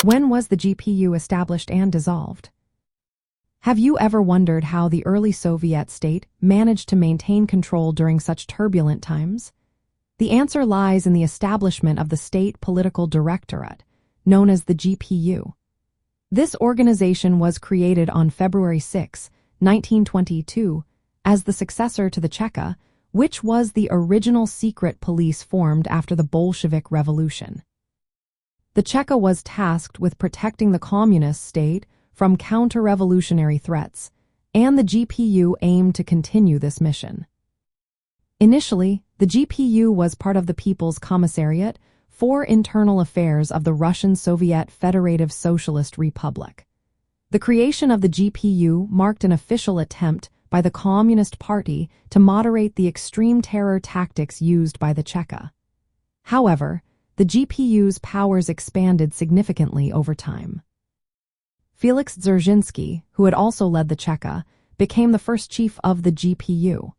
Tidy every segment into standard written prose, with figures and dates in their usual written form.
When was the GPU established and dissolved? Have you ever wondered how the early Soviet state managed to maintain control during such turbulent times? The answer lies in the establishment of the State Political Directorate, known as the GPU. This organization was created on February 6, 1922, as the successor to the Cheka, which was the original secret police formed after the Bolshevik Revolution. The Cheka was tasked with protecting the communist state from counter-revolutionary threats, and the GPU aimed to continue this mission. Initially, the GPU was part of the People's Commissariat for Internal Affairs of the Russian Soviet Federative Socialist Republic. The creation of the GPU marked an official attempt by the Communist Party to moderate the extreme terror tactics used by the Cheka. However, the GPU's powers expanded significantly over time. Felix Dzerzhinsky, who had also led the Cheka, became the first chief of the GPU.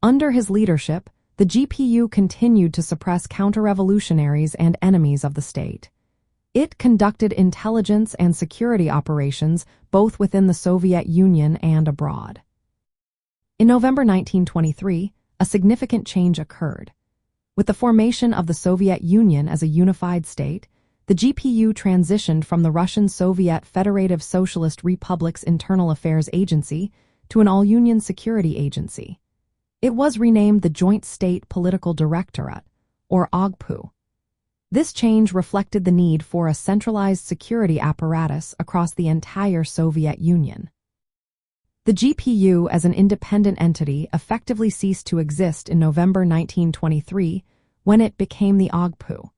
Under his leadership, the GPU continued to suppress counter-revolutionaries and enemies of the state. It conducted intelligence and security operations both within the Soviet Union and abroad. In November 1923, a significant change occurred. With the formation of the Soviet Union as a unified state, the GPU transitioned from the Russian Soviet Federative Socialist Republic's Internal Affairs Agency to an all-union security agency. It was renamed the Joint State Political Directorate, or OGPU. This change reflected the need for a centralized security apparatus across the entire Soviet Union. The GPU as an independent entity effectively ceased to exist in November 1923 when it became the OGPU.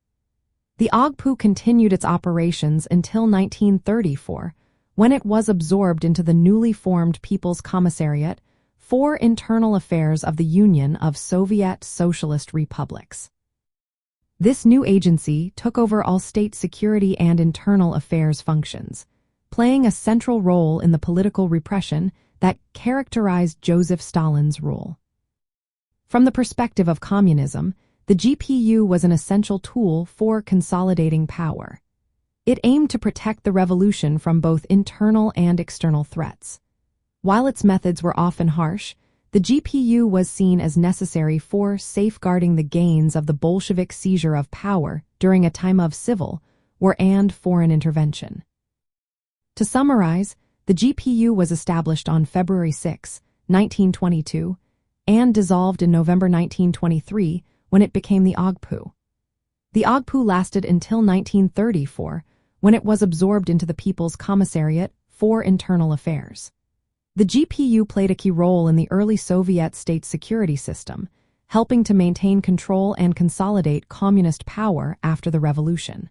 The OGPU continued its operations until 1934, when it was absorbed into the newly formed People's Commissariat for Internal Affairs of the Union of Soviet Socialist Republics. This new agency took over all state security and internal affairs functions, playing a central role in the political repression that characterized Joseph Stalin's rule. From the perspective of communism, the GPU was an essential tool for consolidating power. It aimed to protect the revolution from both internal and external threats. While its methods were often harsh, the GPU was seen as necessary for safeguarding the gains of the Bolshevik seizure of power during a time of civil war and foreign intervention. To summarize, the GPU was established on February 6, 1922, and dissolved in November 1923 when it became the OGPU. The OGPU lasted until 1934, when it was absorbed into the People's Commissariat for Internal Affairs. The GPU played a key role in the early Soviet state security system, helping to maintain control and consolidate communist power after the revolution.